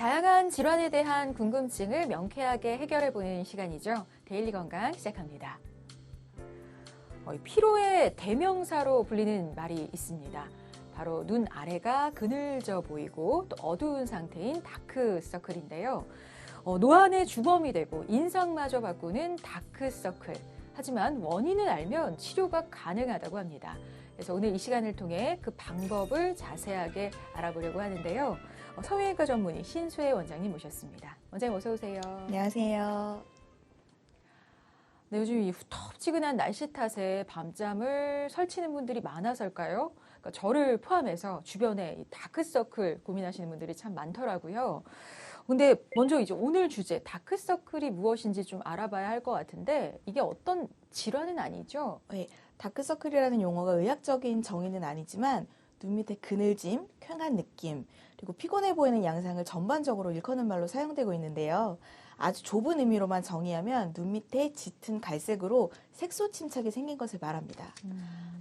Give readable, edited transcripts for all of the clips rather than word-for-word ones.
다양한 질환에 대한 궁금증을 명쾌하게 해결해보는 시간이죠. 데일리 건강 시작합니다. 피로의 대명사로 불리는 말이 있습니다. 바로 눈 아래가 그늘져 보이고 또 어두운 상태인 다크서클인데요. 노안의 주범이 되고 인상마저 바꾸는 다크서클. 하지만 원인을 알면 치료가 가능하다고 합니다. 그래서 오늘 이 시간을 통해 그 방법을 자세하게 알아보려고 하는데요. 성형외과 전문의 신수혜 원장님 모셨습니다. 원장님 어서 오세요. 안녕하세요. 네, 요즘 이 후텁지근한 날씨 탓에 밤잠을 설치는 분들이 많아서일까요? 그러니까 저를 포함해서 주변에 이 다크서클 고민하시는 분들이 참 많더라고요. 근데 먼저 이제 오늘 주제 다크서클이 무엇인지 좀 알아봐야 할 것 같은데 이게 어떤 질환은 아니죠? 네, 다크서클이라는 용어가 의학적인 정의는 아니지만 눈 밑에 그늘짐, 퀭한 느낌, 그리고 피곤해 보이는 양상을 전반적으로 일컫는 말로 사용되고 있는데요. 아주 좁은 의미로만 정의하면 눈 밑에 짙은 갈색으로 색소 침착이 생긴 것을 말합니다.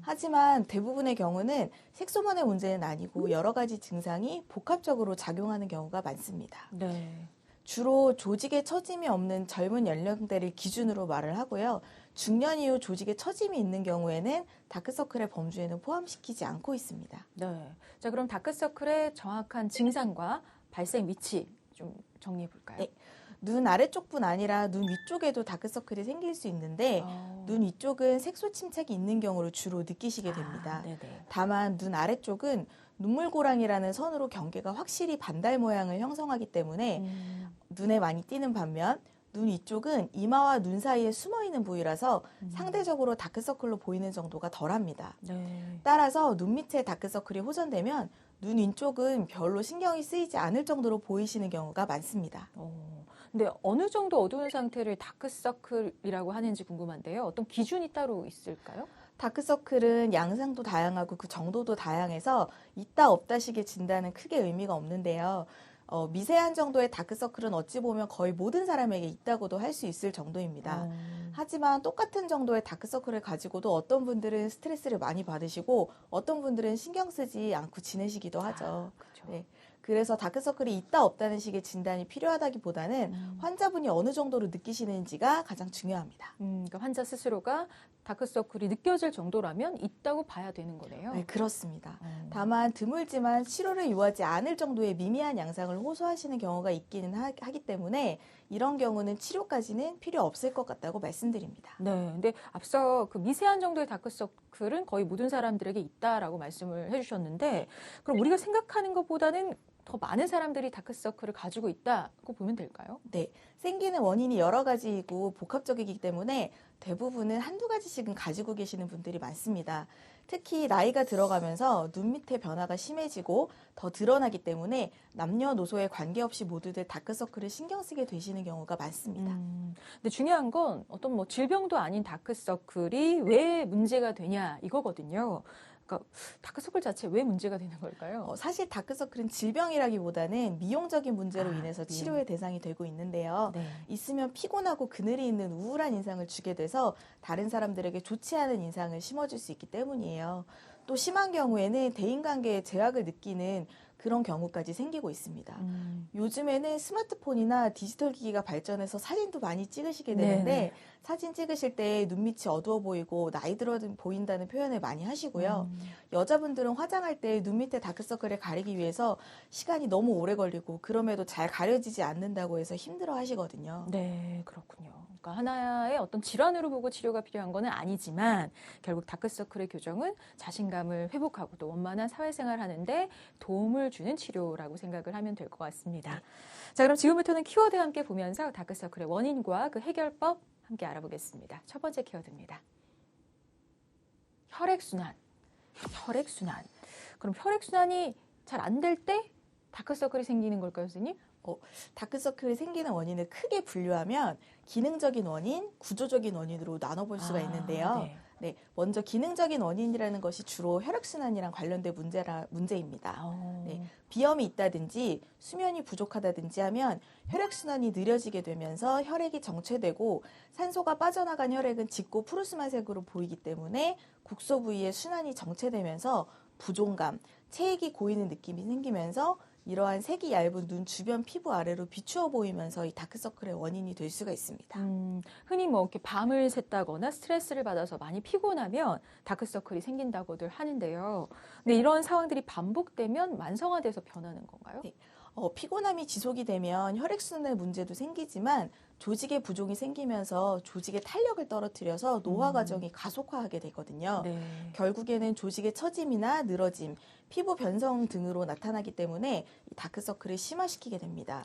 하지만 대부분의 경우는 색소만의 문제는 아니고 여러 가지 증상이 복합적으로 작용하는 경우가 많습니다. 네. 주로 조직에 처짐이 없는 젊은 연령대를 기준으로 말을 하고요. 중년 이후 조직에 처짐이 있는 경우에는 다크서클의 범주에는 포함시키지 않고 있습니다. 네. 자, 그럼 다크서클의 정확한 증상과 발생 위치 좀 정리해 볼까요? 네. 눈 아래쪽뿐 아니라 눈 위쪽에도 다크서클이 생길 수 있는데 눈 위쪽은 색소 침착이 있는 경우를 주로 느끼시게 됩니다. 다만 눈 아래쪽은 눈물고랑이라는 선으로 경계가 확실히 반달 모양을 형성하기 때문에 눈에 많이 띄는 반면 눈 위쪽은 이마와 눈 사이에 숨어있는 부위라서 상대적으로 다크서클로 보이는 정도가 덜합니다. 네. 따라서 눈 밑에 다크서클이 호전되면 눈 위쪽은 별로 신경이 쓰이지 않을 정도로 보이시는 경우가 많습니다. 근데 어느 정도 어두운 상태를 다크서클이라고 하는지 궁금한데요. 어떤 기준이 따로 있을까요? 다크서클은 양상도 다양하고 그 정도도 다양해서 있다 없다식의 진단은 크게 의미가 없는데요. 미세한 정도의 다크서클은 어찌 보면 거의 모든 사람에게 있다고도 할 수 있을 정도입니다. 하지만 똑같은 정도의 다크서클을 가지고도 어떤 분들은 스트레스를 많이 받으시고 어떤 분들은 신경 쓰지 않고 지내시기도 하죠. 그렇죠. 네. 그래서 다크서클이 있다 없다는 식의 진단이 필요하다기보다는 환자분이 어느 정도로 느끼시는지가 가장 중요합니다. 그러니까 환자 스스로가 다크서클이 느껴질 정도라면 있다고 봐야 되는 거네요. 네, 그렇습니다. 다만 드물지만 치료를 요하지 않을 정도의 미미한 양상을 호소하시는 경우가 있기는 하기 때문에 이런 경우는 치료까지는 필요 없을 것 같다고 말씀드립니다. 네, 근데 앞서 그 미세한 정도의 다크서클은 거의 모든 사람들에게 있다라고 말씀을 해주셨는데 그럼 우리가 생각하는 것보다는 더 많은 사람들이 다크서클을 가지고 있다고 보면 될까요? 네, 생기는 원인이 여러 가지이고 복합적이기 때문에 대부분은 한두 가지씩은 가지고 계시는 분들이 많습니다. 특히 나이가 들어가면서 눈 밑의 변화가 심해지고 더 드러나기 때문에 남녀노소에 관계없이 모두들 다크서클을 신경 쓰게 되시는 경우가 많습니다. 근데 중요한 건 어떤 뭐 질병도 아닌 다크서클이 왜 문제가 되냐 이거거든요. 그러니까 다크서클 자체 왜 문제가 되는 걸까요? 사실 다크서클은 질병이라기보다는 미용적인 문제로 인해서 치료의 대상이 되고 있는데요. 네. 있으면 피곤하고 그늘이 있는 우울한 인상을 주게 돼서 다른 사람들에게 좋지 않은 인상을 심어줄 수 있기 때문이에요. 또 심한 경우에는 대인관계에 제약을 느끼는 그런 경우까지 생기고 있습니다. 요즘에는 스마트폰이나 디지털 기기가 발전해서 사진도 많이 찍으시게 되는데 네. 사진 찍으실 때 눈밑이 어두워 보이고 나이 들어 보인다는 표현을 많이 하시고요. 여자분들은 화장할 때 눈 밑에 다크서클을 가리기 위해서 시간이 너무 오래 걸리고 그럼에도 잘 가려지지 않는다고 해서 힘들어 하시거든요. 네, 그렇군요. 그러니까 하나의 어떤 질환으로 보고 치료가 필요한 건 아니지만 결국 다크서클의 교정은 자신감을 회복하고 또 원만한 사회생활 하는데 도움을 주는 치료라고 생각을 하면 될 것 같습니다. 자, 그럼 지금부터는 키워드 함께 보면서 다크서클의 원인과 그 해결법 함께 알아보겠습니다. 첫 번째 키워드입니다. 혈액순환. 혈액순환. 그럼 혈액순환이 잘 안 될 때 다크서클이 생기는 걸까요, 선생님? 다크서클이 생기는 원인을 크게 분류하면 기능적인 원인, 구조적인 원인으로 나눠볼 수가 있는데요. 네, 먼저 기능적인 원인이라는 것이 주로 혈액순환이랑 관련된 문제입니다. 네, 비염이 있다든지 수면이 부족하다든지 하면 혈액순환이 느려지게 되면서 혈액이 정체되고 산소가 빠져나간 혈액은 짙고 푸르스만색으로 보이기 때문에 국소 부위의 순환이 정체되면서 부종감, 체액이 고이는 느낌이 생기면서 이러한 색이 얇은 눈 주변 피부 아래로 비추어 보이면서 이 다크서클의 원인이 될 수가 있습니다. 흔히 뭐 이렇게 밤을 샜다거나 스트레스를 받아서 많이 피곤하면 다크서클이 생긴다고들 하는데요. 근데 이런 상황들이 반복되면 만성화돼서 변하는 건가요? 네. 피곤함이 지속이 되면 혈액순환의 문제도 생기지만 조직의 부종이 생기면서 조직의 탄력을 떨어뜨려서 노화 과정이 가속화하게 되거든요. 네. 결국에는 조직의 처짐이나 늘어짐, 피부 변성 등으로 나타나기 때문에 이 다크서클을 심화시키게 됩니다.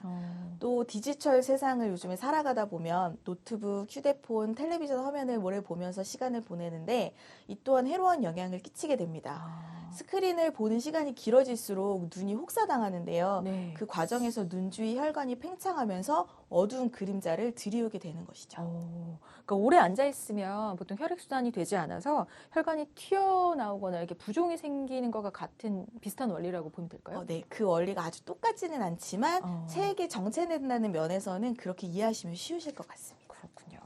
또 디지털 세상을 요즘에 살아가다 보면 노트북, 휴대폰, 텔레비전 화면을 오래 보면서 시간을 보내는데 이 또한 해로운 영향을 끼치게 됩니다. 스크린을 보는 시간이 길어질수록 눈이 혹사당하는데요. 네. 그 과정에서 눈 주위 혈관이 팽창하면서 어두운 그림자를 들이우게 되는 것이죠. 그러니까 오래 앉아 있으면 보통 혈액순환이 되지 않아서 혈관이 튀어나오거나 이렇게 부종이 생기는 것과 같은 비슷한 원리라고 보면 될까요? 네, 그 원리가 아주 똑같지는 않지만 체액이 정체된다는 면에서는 그렇게 이해하시면 쉬우실 것 같습니다. 그렇군요.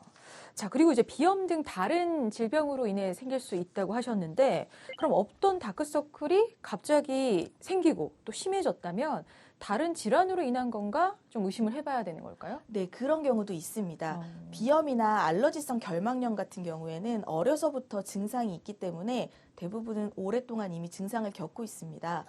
자, 그리고 이제 비염 등 다른 질병으로 인해 생길 수 있다고 하셨는데 그럼 없던 다크서클이 갑자기 생기고 또 심해졌다면 다른 질환으로 인한 건가 좀 의심을 해봐야 되는 걸까요? 네, 그런 경우도 있습니다. 비염이나 알러지성 결막염 같은 경우에는 어려서부터 증상이 있기 때문에 대부분은 오랫동안 이미 증상을 겪고 있습니다.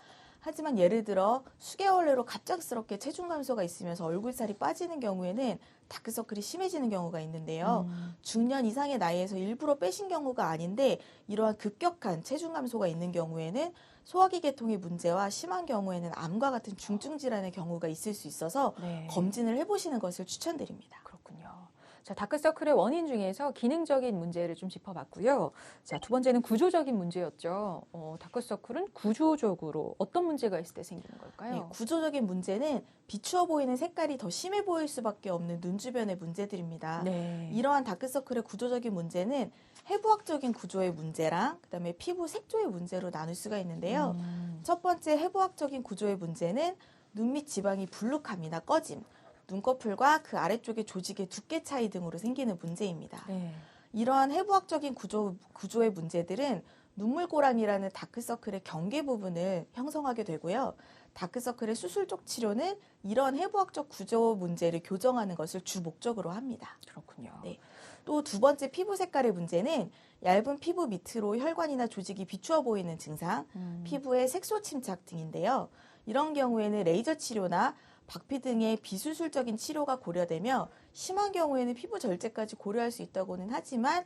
하지만 예를 들어 수개월 내로 갑작스럽게 체중 감소가 있으면서 얼굴살이 빠지는 경우에는 다크서클이 심해지는 경우가 있는데요. 중년 이상의 나이에서 일부러 빼신 경우가 아닌데 이러한 급격한 체중 감소가 있는 경우에는 소화기 계통의 문제와 심한 경우에는 암과 같은 중증 질환의 경우가 있을 수 있어서 네. 검진을 해보시는 것을 추천드립니다. 그렇군요. 자, 다크서클의 원인 중에서 기능적인 문제를 좀 짚어봤고요. 자, 두 번째는 구조적인 문제였죠. 다크서클은 구조적으로 어떤 문제가 있을 때 생기는 걸까요? 네, 구조적인 문제는 비추어 보이는 색깔이 더 심해 보일 수밖에 없는 눈 주변의 문제들입니다. 네. 이러한 다크서클의 구조적인 문제는 해부학적인 구조의 문제랑 그다음에 피부 색조의 문제로 나눌 수가 있는데요. 첫 번째 해부학적인 구조의 문제는 눈 밑 지방이 불룩함이나 꺼짐, 눈꺼풀과 그 아래쪽의 조직의 두께 차이 등으로 생기는 문제입니다. 네. 이러한 해부학적인 구조의 문제들은 눈물고랑이라는 다크서클의 경계 부분을 형성하게 되고요. 다크서클의 수술적 치료는 이런 해부학적 구조 문제를 교정하는 것을 주 목적으로 합니다. 그렇군요. 네. 또 두 번째 피부 색깔의 문제는 얇은 피부 밑으로 혈관이나 조직이 비추어 보이는 증상, 피부의 색소 침착 등인데요. 이런 경우에는 레이저 치료나 박피 등의 비수술적인 치료가 고려되며 심한 경우에는 피부 절제까지 고려할 수 있다고는 하지만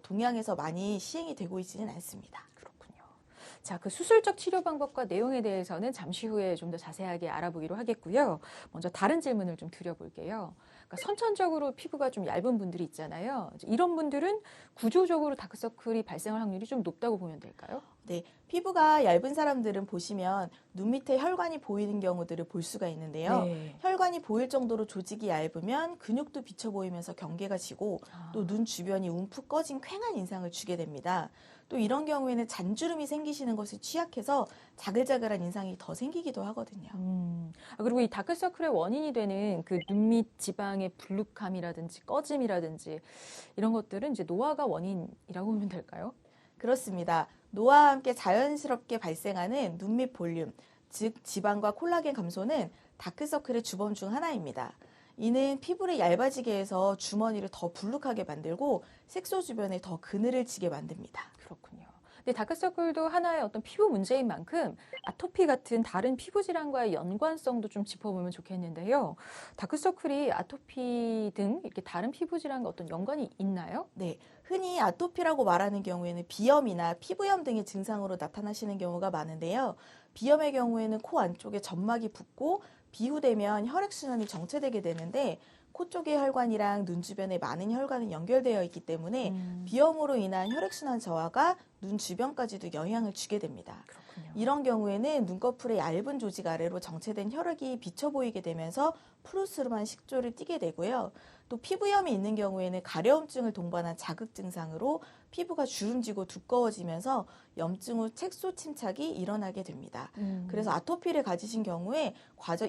동양에서 많이 시행이 되고 있지는 않습니다. 그렇군요. 자, 그 수술적 치료 방법과 내용에 대해서는 잠시 후에 좀 더 자세하게 알아보기로 하겠고요. 먼저 다른 질문을 좀 드려볼게요. 그러니까 선천적으로 피부가 좀 얇은 분들이 있잖아요. 이런 분들은 구조적으로 다크서클이 발생할 확률이 좀 높다고 보면 될까요? 네, 피부가 얇은 사람들은 보시면 눈 밑에 혈관이 보이는 경우들을 볼 수가 있는데요. 네. 혈관이 보일 정도로 조직이 얇으면 근육도 비쳐 보이면서 경계가 지고 또 눈 주변이 움푹 꺼진 퀭한 인상을 주게 됩니다. 또 이런 경우에는 잔주름이 생기시는 것을 취약해서 자글자글한 인상이 더 생기기도 하거든요. 그리고 이 다크서클의 원인이 되는 그 눈 밑 지방의 불룩함이라든지 꺼짐이라든지 이런 것들은 이제 노화가 원인이라고 보면 될까요? 그렇습니다. 노화와 함께 자연스럽게 발생하는 눈 밑 볼륨, 즉 지방과 콜라겐 감소는 다크서클의 주범 중 하나입니다. 이는 피부를 얇아지게 해서 주머니를 더 불룩하게 만들고 색소 주변에 더 그늘을 지게 만듭니다. 그렇군요. 근데 다크서클도 하나의 어떤 피부 문제인 만큼 아토피 같은 다른 피부 질환과의 연관성도 좀 짚어보면 좋겠는데요. 다크서클이 아토피 등 이렇게 다른 피부 질환과 어떤 연관이 있나요? 네, 흔히 아토피라고 말하는 경우에는 비염이나 피부염 등의 증상으로 나타나시는 경우가 많은데요. 비염의 경우에는 코 안쪽에 점막이 붓고 비후되면 혈액순환이 정체되게 되는데 코 쪽의 혈관이랑 눈 주변에 많은 혈관은 연결되어 있기 때문에 비염으로 인한 혈액순환 저하가 눈 주변까지도 영향을 주게 됩니다. 그렇군요. 이런 경우에는 눈꺼풀의 얇은 조직 아래로 정체된 혈액이 비쳐 보이게 되면서 푸르스름한 식조를 띠게 되고요. 또 피부염이 있는 경우에는 가려움증을 동반한 자극 증상으로 피부가 주름지고 두꺼워지면서 염증 후 색소 침착이 일어나게 됩니다. 그래서 아토피를 가지신 경우에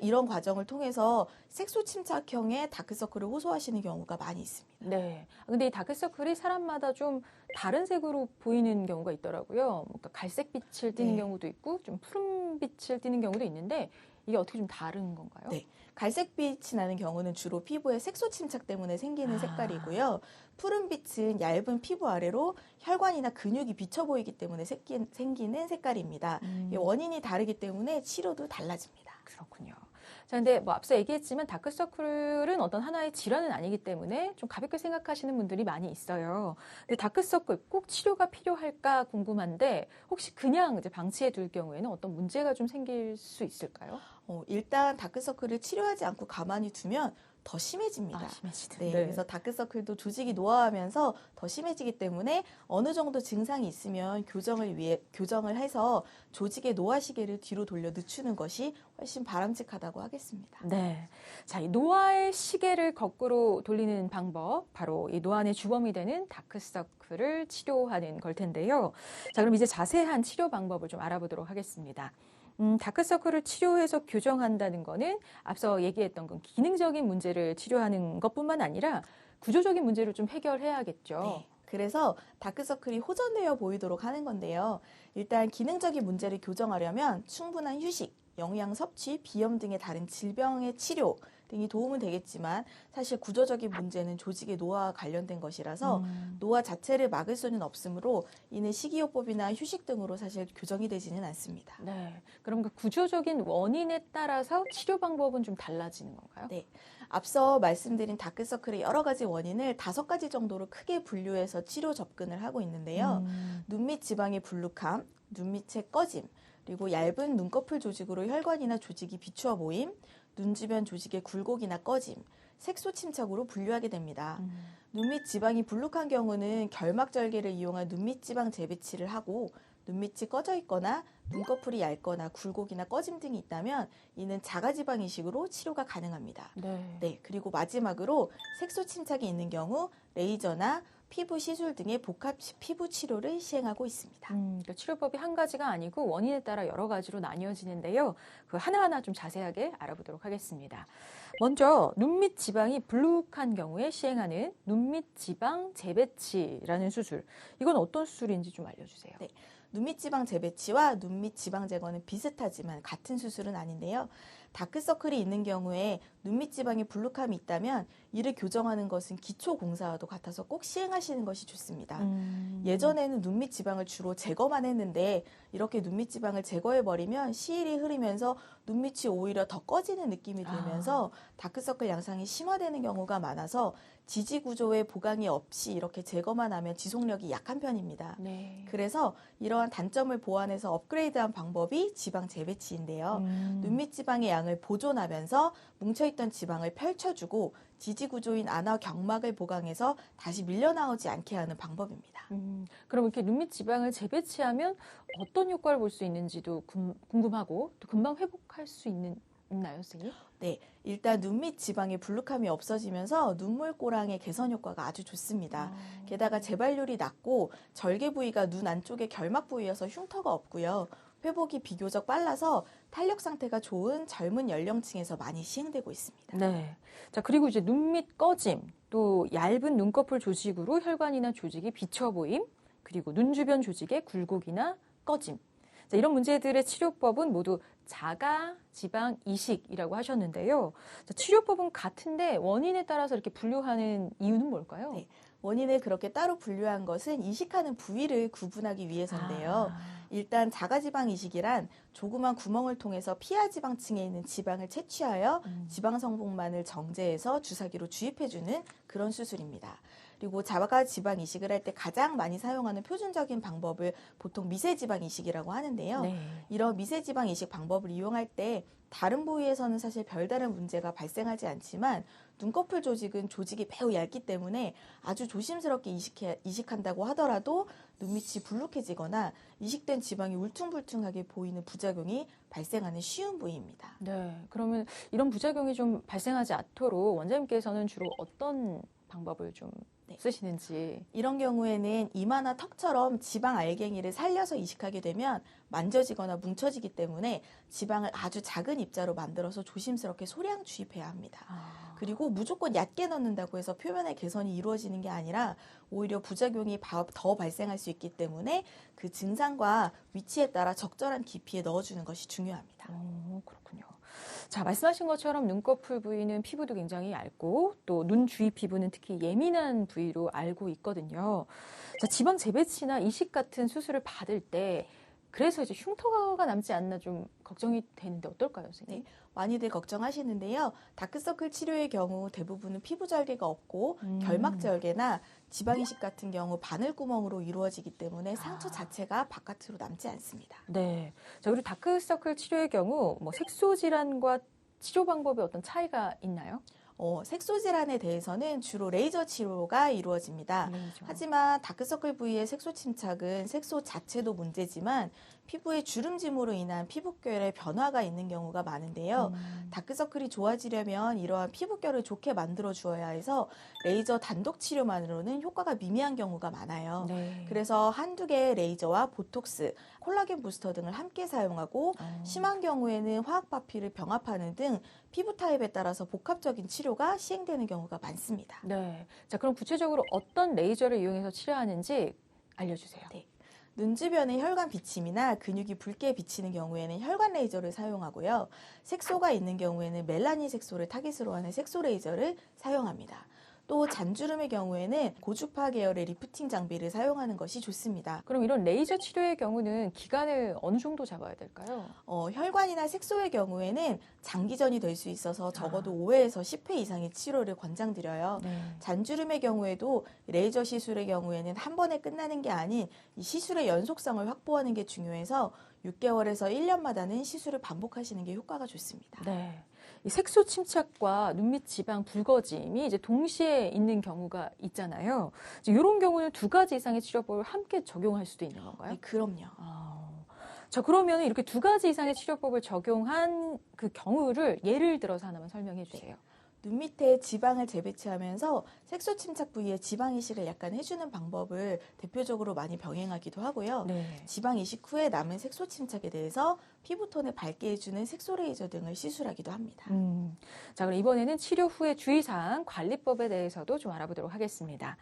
이런 과정을 통해서 색소 침착형의 다크서클을 호소하시는 경우가 많이 있습니다. 네. 근데 이 다크서클이 사람마다 좀 다른 색으로 보이는 경우가 있더라고요. 그러니까 갈색빛을 띠는 네. 경우도 있고 좀 푸른빛을 띠는 경우도 있는데 이게 어떻게 좀 다른 건가요? 네. 갈색빛이 나는 경우는 주로 피부의 색소 침착 때문에 생기는 색깔이고요. 푸른빛은 얇은 피부 아래로 혈관이나 근육이 비쳐 보이기 때문에 생기는 색깔입니다. 원인이 다르기 때문에 치료도 달라집니다. 그렇군요. 자, 근데 뭐 앞서 얘기했지만 다크서클은 어떤 하나의 질환은 아니기 때문에 좀 가볍게 생각하시는 분들이 많이 있어요. 근데 다크서클 꼭 치료가 필요할까 궁금한데 혹시 그냥 이제 방치해 둘 경우에는 어떤 문제가 좀 생길 수 있을까요? 일단 다크서클을 치료하지 않고 가만히 두면 더 심해집니다. 심해지네. 네, 그래서 다크서클도 조직이 노화하면서 더 심해지기 때문에 어느 정도 증상이 있으면 교정을 해서 조직의 노화 시계를 뒤로 돌려 늦추는 것이 훨씬 바람직하다고 하겠습니다. 네. 자, 이 노화의 시계를 거꾸로 돌리는 방법, 바로 이 노안의 주범이 되는 다크서클을 치료하는 걸 텐데요. 자, 그럼 이제 자세한 치료 방법을 좀 알아보도록 하겠습니다. 다크서클을 치료해서 교정한다는 거는 앞서 얘기했던 건 기능적인 문제를 치료하는 것뿐만 아니라 구조적인 문제를 좀 해결해야겠죠. 네. 그래서 다크서클이 호전되어 보이도록 하는 건데요. 일단 기능적인 문제를 교정하려면 충분한 휴식, 영양 섭취, 비염 등의 다른 질병의 치료 등이 도움은 되겠지만 사실 구조적인 문제는 조직의 노화와 관련된 것이라서 노화 자체를 막을 수는 없으므로 이는 식이요법이나 휴식 등으로 사실 교정이 되지는 않습니다. 네. 그럼 그 구조적인 원인에 따라서 치료 방법은 좀 달라지는 건가요? 네. 앞서 말씀드린 다크서클의 여러 가지 원인을 5가지 정도로 크게 분류해서 치료 접근을 하고 있는데요. 눈밑 지방의 불룩함, 눈밑의 꺼짐, 그리고 얇은 눈꺼풀 조직으로 혈관이나 조직이 비추어 보임, 눈 주변 조직의 굴곡이나 꺼짐, 색소 침착으로 분류하게 됩니다. 눈밑 지방이 불룩한 경우는 결막절개를 이용한 눈밑 지방 재배치를 하고 눈밑이 꺼져 있거나 눈꺼풀이 얇거나 굴곡이나 꺼짐 등이 있다면 이는 자가지방 이식으로 치료가 가능합니다. 네, 그리고 마지막으로 색소 침착이 있는 경우 레이저나 피부 시술 등의 복합 피부 치료를 시행하고 있습니다. 그러니까 치료법이 한 가지가 아니고 원인에 따라 여러 가지로 나뉘어지는데요. 그 하나하나 좀 자세하게 알아보도록 하겠습니다. 먼저 눈밑 지방이 불룩한 경우에 시행하는 눈밑 지방 재배치라는 수술. 이건 어떤 수술인지 좀 알려주세요. 네. 눈밑 지방 재배치와 눈밑 지방 제거는 비슷하지만 같은 수술은 아닌데요. 다크서클이 있는 경우에 눈밑 지방에 불룩함이 있다면 이를 교정하는 것은 기초 공사와도 같아서 꼭 시행하시는 것이 좋습니다. 예전에는 눈밑 지방을 주로 제거만 했는데 이렇게 눈밑 지방을 제거해버리면 시일이 흐르면서 눈밑이 오히려 더 꺼지는 느낌이 들면서 다크서클 양상이 심화되는 경우가 많아서 지지구조의 보강이 없이 이렇게 제거만 하면 지속력이 약한 편입니다. 네. 그래서 이러한 단점을 보완해서 업그레이드한 방법이 지방 재배치인데요. 눈밑 지방의 양을 보존하면서 뭉쳐있던 지방을 펼쳐주고 지지구조인 안와 경막을 보강해서 다시 밀려나오지 않게 하는 방법입니다. 그럼 이렇게 눈밑 지방을 재배치하면 어떤 효과를 볼 수 있는지도 궁금하고 또 금방 회복할 수 있나요, 선생님? 네, 일단 눈밑 지방의 불룩함이 없어지면서 눈물꼬랑의 개선 효과가 아주 좋습니다. 게다가 재발률이 낮고 절개 부위가 눈 안쪽의 결막 부위여서 흉터가 없고요. 회복이 비교적 빨라서 탄력 상태가 좋은 젊은 연령층에서 많이 시행되고 있습니다. 네. 자, 그리고 이제 눈밑 꺼짐, 또 얇은 눈꺼풀 조직으로 혈관이나 조직이 비쳐 보임, 그리고 눈 주변 조직의 굴곡이나 꺼짐. 자, 이런 문제들의 치료법은 모두 자가 지방 이식이라고 하셨는데요. 자, 치료법은 같은데 원인에 따라서 이렇게 분류하는 이유는 뭘까요? 네. 원인을 그렇게 따로 분류한 것은 이식하는 부위를 구분하기 위해서인데요. 일단 자가지방 이식이란 조그만 구멍을 통해서 피하지방층에 있는 지방을 채취하여 지방 성분만을 정제해서 주사기로 주입해주는 그런 수술입니다. 그리고 자가지방 이식을 할 때 가장 많이 사용하는 표준적인 방법을 보통 미세지방 이식이라고 하는데요. 네. 이런 미세지방 이식 방법을 이용할 때 다른 부위에서는 사실 별다른 문제가 발생하지 않지만 눈꺼풀 조직은 조직이 매우 얇기 때문에 아주 조심스럽게 이식한다고 하더라도 눈밑이 불룩해지거나 이식된 지방이 울퉁불퉁하게 보이는 부작용이 발생하는 쉬운 부위입니다. 네. 그러면 이런 부작용이 좀 발생하지 않도록 원장님께서는 주로 어떤 방법을 좀 쓰시는지. 이런 경우에는 이마나 턱처럼 지방 알갱이를 살려서 이식하게 되면 만져지거나 뭉쳐지기 때문에 지방을 아주 작은 입자로 만들어서 조심스럽게 소량 주입해야 합니다. 그리고 무조건 얕게 넣는다고 해서 표면의 개선이 이루어지는 게 아니라 오히려 부작용이 더 발생할 수 있기 때문에 그 증상과 위치에 따라 적절한 깊이에 넣어주는 것이 중요합니다. 그렇군요. 자, 말씀하신 것처럼 눈꺼풀 부위는 피부도 굉장히 얇고 또 눈 주위 피부는 특히 예민한 부위로 알고 있거든요. 자, 지방 재배치나 이식 같은 수술을 받을 때 그래서 이제 흉터가 남지 않나 좀 걱정이 되는데 어떨까요, 선생님? 많이들 걱정하시는데요. 다크서클 치료의 경우 대부분은 피부 절개가 없고 결막 절개나 지방 이식 같은 경우 바늘구멍으로 이루어지기 때문에 상처 자체가 바깥으로 남지 않습니다. 네. 자, 그리고 다크서클 치료의 경우 뭐 색소 질환과 치료 방법에 어떤 차이가 있나요? 색소 질환에 대해서는 주로 레이저 치료가 이루어집니다. 레이저. 하지만 다크서클 부위의 색소 침착은 색소 자체도 문제지만 피부의 주름짐으로 인한 피부결의 변화가 있는 경우가 많은데요. 다크서클이 좋아지려면 이러한 피부결을 좋게 만들어 주어야 해서 레이저 단독 치료만으로는 효과가 미미한 경우가 많아요. 네. 그래서 한두 개의 레이저와 보톡스, 콜라겐 부스터 등을 함께 사용하고 심한 경우에는 화학 바피를 병합하는 등 피부 타입에 따라서 복합적인 치료가 시행되는 경우가 많습니다. 네. 자, 그럼 구체적으로 어떤 레이저를 이용해서 치료하는지 알려주세요. 네. 눈 주변의 혈관 비침이나 근육이 붉게 비치는 경우에는 혈관 레이저를 사용하고요. 색소가 있는 경우에는 멜라닌 색소를 타깃으로 하는 색소 레이저를 사용합니다. 또 잔주름의 경우에는 고주파 계열의 리프팅 장비를 사용하는 것이 좋습니다. 그럼 이런 레이저 치료의 경우는 기간을 어느 정도 잡아야 될까요? 혈관이나 색소의 경우에는 장기전이 될 수 있어서 적어도 5회에서 10회 이상의 치료를 권장드려요. 네. 잔주름의 경우에도 레이저 시술의 경우에는 한 번에 끝나는 게 아닌 이 시술의 연속성을 확보하는 게 중요해서 6개월에서 1년마다는 시술을 반복하시는 게 효과가 좋습니다. 네. 이 색소 침착과 눈밑 지방 붉어짐이 이제 동시에 있는 경우가 있잖아요. 이런 경우는 두 가지 이상의 치료법을 함께 적용할 수도 있는 건가요? 네, 그럼요. 자, 그러면 이렇게 두 가지 이상의 치료법을 적용한 그 경우를 예를 들어서 하나만 설명해 주세요. 눈 밑에 지방을 재배치하면서 색소 침착 부위에 지방 이식을 약간 해주는 방법을 대표적으로 많이 병행하기도 하고요. 네. 지방 이식 후에 남은 색소 침착에 대해서 피부톤을 밝게 해주는 색소 레이저 등을 시술하기도 합니다. 자, 그럼 이번에는 치료 후의 주의사항, 관리법에 대해서도 좀 알아보도록 하겠습니다.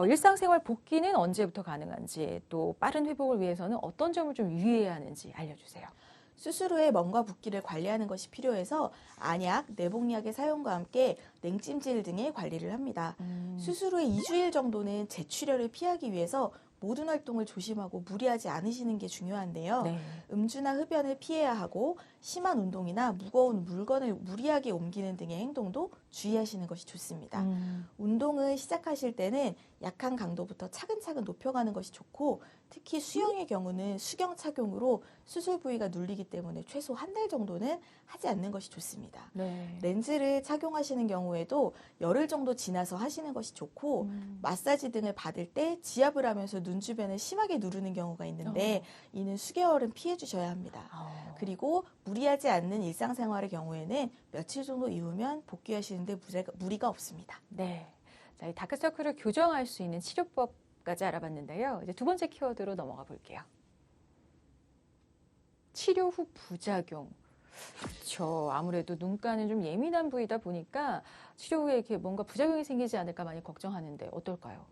일상생활 복귀는 언제부터 가능한지, 또 빠른 회복을 위해서는 어떤 점을 좀 유의해야 하는지 알려주세요. 수술 후에 멍과 붓기를 관리하는 것이 필요해서 안약, 내복약의 사용과 함께 냉찜질 등의 관리를 합니다. 수술 후에 2주일 정도는 재출혈을 피하기 위해서 모든 활동을 조심하고 무리하지 않으시는 게 중요한데요. 네. 음주나 흡연을 피해야 하고 심한 운동이나 무거운 물건을 무리하게 옮기는 등의 행동도 주의하시는 것이 좋습니다. 운동을 시작하실 때는 약한 강도부터 차근차근 높여가는 것이 좋고 특히 수영의 경우는 수경 착용으로 수술 부위가 눌리기 때문에 최소 한 달 정도는 하지 않는 것이 좋습니다. 네. 렌즈를 착용하시는 경우에도 열흘 정도 지나서 하시는 것이 좋고 마사지 등을 받을 때 지압을 하면서 눈 주변을 심하게 누르는 경우가 있는데 이는 수개월은 피해 주셔야 합니다. 그리고 무리하지 않는 일상생활의 경우에는 며칠 정도 이후면 복귀하시는데 무리가 없습니다. 네. 자, 이 다크서클을 교정할 수 있는 치료법까지 알아봤는데요. 이제 두 번째 키워드로 넘어가 볼게요. 치료 후 부작용. 그렇죠. 아무래도 눈가는 좀 예민한 부위다 보니까 치료 후에 이렇게 뭔가 부작용이 생기지 않을까 많이 걱정하는데 어떨까요?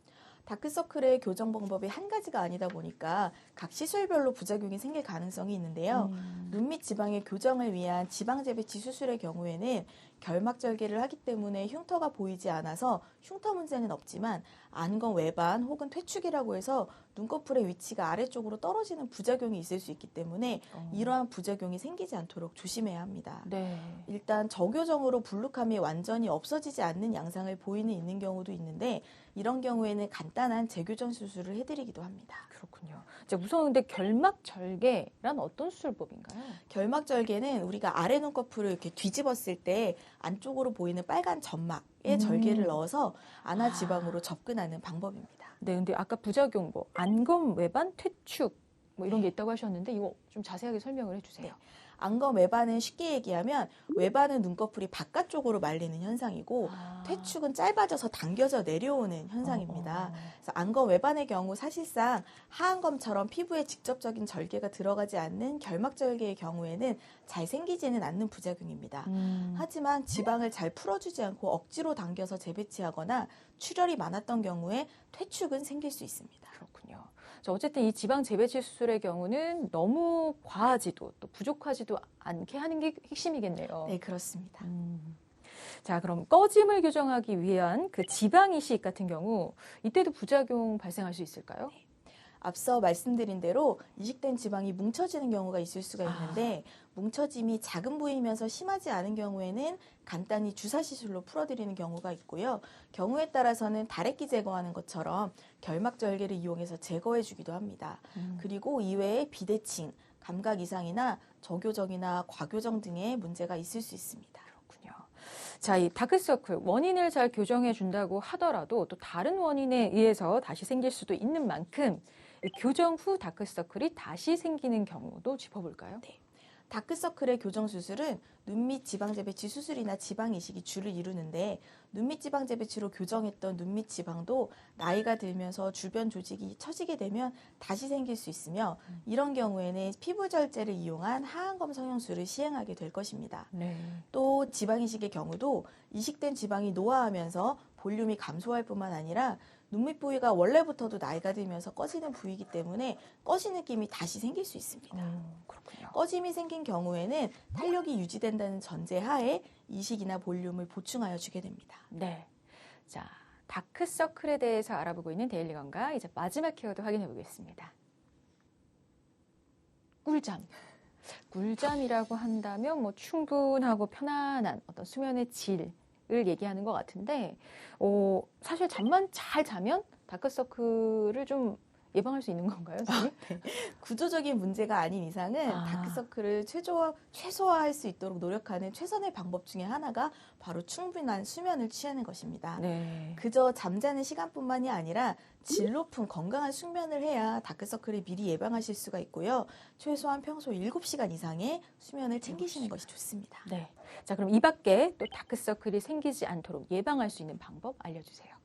다크서클의 교정 방법이 한 가지가 아니다 보니까 각 시술별로 부작용이 생길 가능성이 있는데요. 눈밑 지방의 교정을 위한 지방 재배치 수술의 경우에는 결막 절개를 하기 때문에 흉터가 보이지 않아서 흉터 문제는 없지만 안검 외반 혹은 퇴축이라고 해서 눈꺼풀의 위치가 아래쪽으로 떨어지는 부작용이 있을 수 있기 때문에 이러한 부작용이 생기지 않도록 조심해야 합니다. 네. 일단 저교정으로 불룩함이 완전히 없어지지 않는 양상을 보이는 있는 경우도 있는데 이런 경우에는 간단한 재교정 수술을 해드리기도 합니다. 그렇군요. 이제 우선 근데 결막 절개란 어떤 수술법인가요? 결막 절개는 우리가 아래 눈꺼풀을 이렇게 뒤집었을 때 안쪽으로 보이는 빨간 점막에 절개를 넣어서 안아 지방으로 접근하는 방법입니다. 네, 근데 아까 부작용 뭐 안검 외반 퇴축 뭐 이런 게 있다고 하셨는데 이거 좀 자세하게 설명을 해주세요. 안검 외반은 쉽게 얘기하면 외반은 눈꺼풀이 바깥쪽으로 말리는 현상이고 퇴축은 짧아져서 당겨져 내려오는 현상입니다. 그래서 안검 외반의 경우 사실상 하안검처럼 피부에 직접적인 절개가 들어가지 않는 결막 절개의 경우에는 잘 생기지는 않는 부작용입니다. 하지만 지방을 잘 풀어주지 않고 억지로 당겨서 재배치하거나 출혈이 많았던 경우에 퇴축은 생길 수 있습니다. 그렇군요. 자, 어쨌든 이 지방 재배치 수술의 경우는 너무 과하지도 또 부족하지도 않게 하는 게 핵심이겠네요. 네, 그렇습니다. 자, 그럼 꺼짐을 교정하기 위한 그 지방 이식 같은 경우 이때도 부작용 발생할 수 있을까요? 앞서 말씀드린 대로 이식된 지방이 뭉쳐지는 경우가 있을 수가 있는데 뭉쳐짐이 작은 부위면서 심하지 않은 경우에는 간단히 주사 시술로 풀어드리는 경우가 있고요. 경우에 따라서는 다래끼 제거하는 것처럼 결막 절개를 이용해서 제거해 주기도 합니다. 그리고 이외에 비대칭, 감각 이상이나 저교정이나 과교정 등의 문제가 있을 수 있습니다. 그렇군요. 자, 이 다크서클 원인을 잘 교정해 준다고 하더라도 또 다른 원인에 의해서 다시 생길 수도 있는 만큼 교정 후 다크서클이 다시 생기는 경우도 짚어볼까요? 네. 다크서클의 교정 수술은 눈밑 지방재배치 수술이나 지방 이식이 주를 이루는데 눈밑 지방재배치로 교정했던 눈밑 지방도 나이가 들면서 주변 조직이 처지게 되면 다시 생길 수 있으며 이런 경우에는 피부 절제를 이용한 하안검 성형술을 시행하게 될 것입니다. 네. 또 지방 이식의 경우도 이식된 지방이 노화하면서 볼륨이 감소할 뿐만 아니라 눈밑 부위가 원래부터도 나이가 들면서 꺼지는 부위이기 때문에 꺼진 느낌이 다시 생길 수 있습니다. 그렇군요. 꺼짐이 생긴 경우에는 탄력이 유지된다는 전제하에 이식이나 볼륨을 보충하여 주게 됩니다. 네. 자, 다크서클에 대해서 알아보고 있는 데일리 건강 이제 마지막 키워드 확인해 보겠습니다. 꿀잠. 꿀잠이라고 한다면 뭐 충분하고 편안한 어떤 수면의 질을 얘기하는 것 같은데 사실 잠만 잘 자면 다크서클을 좀 예방할 수 있는 건가요, 선생님? 네. 구조적인 문제가 아닌 이상은 다크서클을 최소화할 수 있도록 노력하는 최선의 방법 중에 하나가 바로 충분한 수면을 취하는 것입니다. 네. 그저 잠자는 시간뿐만이 아니라 질 높은 건강한 숙면을 해야 다크서클을 미리 예방하실 수가 있고요. 최소한 평소 7시간 이상의 수면을 챙기시는 것이 좋습니다. 네. 자, 그럼 이 밖에 또 다크서클이 생기지 않도록 예방할 수 있는 방법 알려주세요.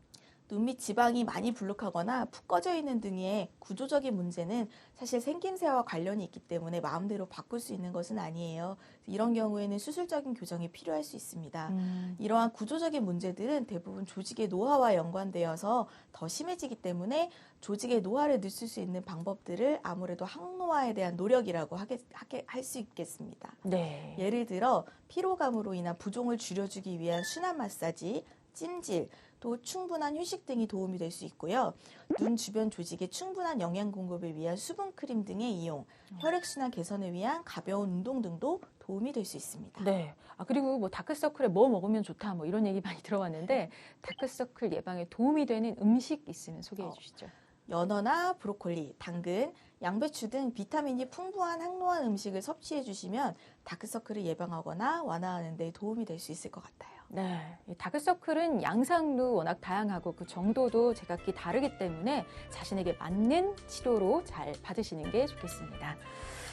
눈밑 지방이 많이 불룩하거나 푹 꺼져 있는 등의 구조적인 문제는 사실 생김새와 관련이 있기 때문에 마음대로 바꿀 수 있는 것은 아니에요. 이런 경우에는 수술적인 교정이 필요할 수 있습니다. 이러한 구조적인 문제들은 대부분 조직의 노화와 연관되어서 더 심해지기 때문에 조직의 노화를 늦출 수 있는 방법들을 아무래도 항노화에 대한 노력이라고 할 수 있겠습니다. 네. 예를 들어 피로감으로 인한 부종을 줄여주기 위한 순환 마사지, 찜질, 또 충분한 휴식 등이 도움이 될 수 있고요. 눈 주변 조직에 충분한 영양 공급을 위한 수분 크림 등의 이용, 혈액순환 개선을 위한 가벼운 운동 등도 도움이 될 수 있습니다. 네. 그리고 뭐 다크서클에 뭐 먹으면 좋다 뭐 이런 얘기 많이 들어봤는데 다크서클 예방에 도움이 되는 음식 있으면 소개해 주시죠. 연어나 브로콜리, 당근, 양배추 등 비타민이 풍부한 항노화 음식을 섭취해 주시면 다크서클을 예방하거나 완화하는 데 도움이 될 수 있을 것 같아요. 네, 다크서클은 양상도 워낙 다양하고 그 정도도 제각기 다르기 때문에 자신에게 맞는 치료로 잘 받으시는 게 좋겠습니다.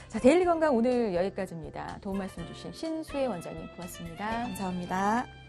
자, 데일리 건강 오늘 여기까지입니다. 도움 말씀 주신 신수혜 원장님 고맙습니다. 네, 감사합니다.